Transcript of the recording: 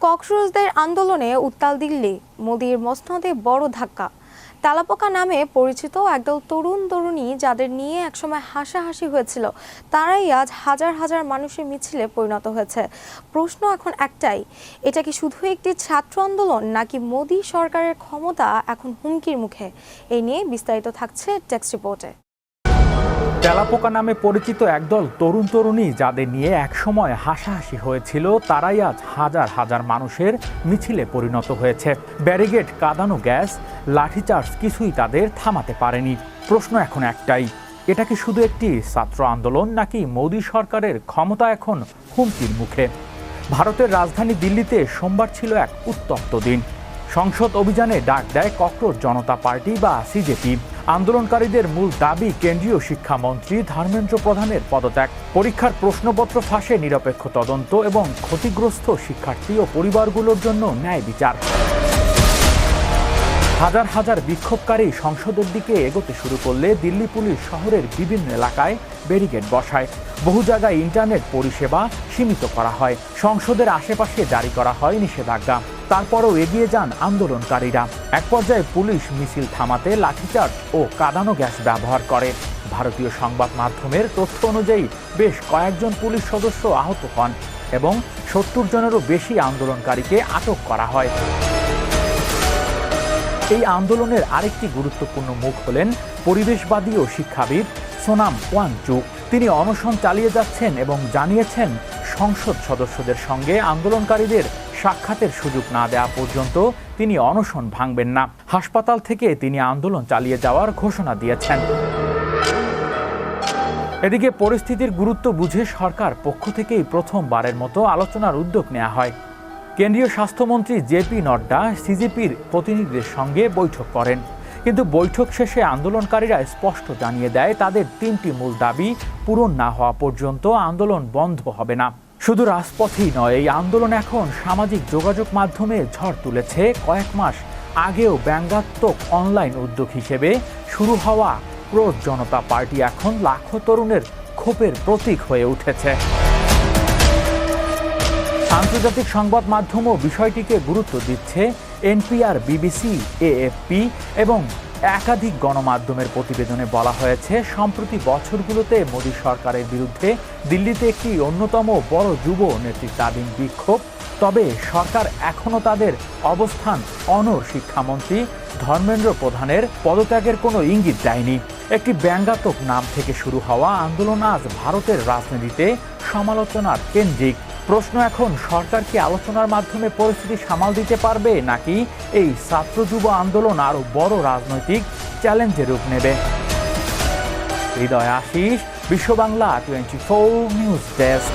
কক্সবাজার আন্দোলনে উত্তাল দিল্লি, মোদির মসনদে বড় ধাক্কা। তেলাপোকা নামে পরিচিত একদল তরুণ-তরুণী যাদের নিয়ে একসময় হাসাহাসি হয়েছিল, তারাই আজ হাজার হাজার মানুষের মিছিলে পরিণত হয়েছে। প্রশ্ন এখন একটাই, এটা কি শুধু একটি ছাত্র আন্দোলন নাকি মোদি সরকারের ক্ষমতা এখন হুমকির মুখে? এই নিয়ে বিস্তারিত থাকছে টেক্সট রিপোর্টে। তেলাপোকা নামে পরিচিত একদল তরুণ তরুণী যাদের নিয়ে একসময় হাসাহাসি হয়েছিল, তারাই আজ হাজার হাজার মানুষের মিছিলে পরিণত হয়েছে। ব্যারিকেড, কাঁদানো গ্যাস, লাঠিচার্জ কিছুই তাদের থামাতে পারেনি। প্রশ্ন এখন একটাই, এটা কি শুধু একটি ছাত্র আন্দোলন নাকি মোদি সরকারের ক্ষমতা এখন হুমকির মুখে? ভারতের রাজধানী দিল্লিতে সোমবার ছিল এক উত্তপ্ত দিন। সংসদ অভিযানে ডাক দেয় ককরোচ জনতা পার্টি বা সিজেপি। আন্দোলনকারীদের মূল দাবি কেন্দ্রীয় শিক্ষামন্ত্রী ধর্মেন্দ্র প্রধানের পদত্যাগ, পরীক্ষার প্রশ্নপত্র ফাঁসে নিরপেক্ষ তদন্ত এবং ক্ষতিগ্রস্ত শিক্ষার্থী ও পরিবারগুলোর জন্য ন্যায় বিচার। হাজার হাজার বিক্ষোভকারী সংসদের দিকে এগোতে শুরু করলে দিল্লি পুলিশ শহরের বিভিন্ন এলাকায় ব্যারিকেড বসায়। বহু জায়গায় ইন্টারনেট পরিষেবা সীমিত করা হয়। সংসদের আশেপাশে জারি করা হয় নিষেধাজ্ঞা। তারপরও এগিয়ে যান আন্দোলনকারীরা। এক পর্যায়ে পুলিশ মিছিল থামাতে লাঠিচার্জ ও কাঁদানো গ্যাস ব্যবহার করে। ভারতীয় সংবাদ মাধ্যমের তথ্য অনুযায়ী বেশ কয়েকজন পুলিশ সদস্য আহত হন এবং ৭০ জনেরও বেশি আন্দোলনকারীকে আটক করা হয়। এই আন্দোলনের আরেকটি গুরুত্বপূর্ণ মুখ হলেন পরিবেশবাদী ও শিক্ষাবিদ সোনাম ওয়াংচুক। তিনি অনশন চালিয়ে যাচ্ছেন এবং জানিয়েছেন, সংসদ সদস্যদের সঙ্গে আন্দোলনকারীদের সাক্ষাতের সুযোগ না দেওয়া পর্যন্ত তিনি অনশন ভাঙবেন না। হাসপাতাল থেকে তিনি আন্দোলন চালিয়ে যাওয়ার ঘোষণা দিয়েছেন। এদিকে পরিস্থিতির গুরুত্ব বুঝে সরকার পক্ষ থেকেই প্রথমবারের মতো আলোচনার উদ্যোগ নেওয়া হয়। কেন্দ্রীয় স্বাস্থ্যমন্ত্রী জেপি নড্ডা সিজেপির প্রতিনিধিদের সঙ্গে বৈঠক করেন, কিন্তু বৈঠক শেষে আন্দোলনকারীরা স্পষ্ট জানিয়ে দেয়, তাদের ৩টি মূল দাবি পূরণ না হওয়া পর্যন্ত আন্দোলন বন্ধ হবে না। শুধু রাজপথেই নয়, এই আন্দোলন এখন সামাজিক যোগাযোগ মাধ্যমে ঝড় তুলেছে। কয়েক মাস আগেও ব্যঙ্গাত্মক অনলাইন উদ্যোগ হিসেবে শুরু হওয়া ককরোচ জনতা পার্টি এখন লাখো তরুণের ক্ষোভের প্রতীক হয়ে উঠেছে। আন্তর্জাতিক সংবাদ মাধ্যমও বিষয়টিকে গুরুত্ব দিচ্ছে। এনপিআর, বিবিসি, এএফপি এবং একাধিক গণমাধ্যমের প্রতিবেদনে বলা হয়েছে, সম্প্রতি বছরগুলোতে মোদি সরকারের বিরুদ্ধে দিল্লিতে একটি অন্যতম বড় যুব নেতৃত্বাধীন বিক্ষোভ। তবে সরকার এখনও তাদের অবস্থান অনড়। শিক্ষামন্ত্রী ধর্মেন্দ্র প্রধানের পদত্যাগের কোনো ইঙ্গিত দেয়নি। একটি ব্যঙ্গাত্মক নাম থেকে শুরু হওয়া আন্দোলন আজ ভারতের রাজনীতিতে সমালোচনার কেন্দ্রিক। প্রশ্ন এখন, সরকার কি আলোচনার মাধ্যমে পরিস্থিতি সামাল দিতে পারবে নাকি এই ছাত্র যুব আন্দোলন আরও বড় রাজনৈতিক চ্যালেঞ্জের রূপ নেবে? হৃদয় আশিস, বিশ্ব বাংলা 24 নিউজ ডেস্ক।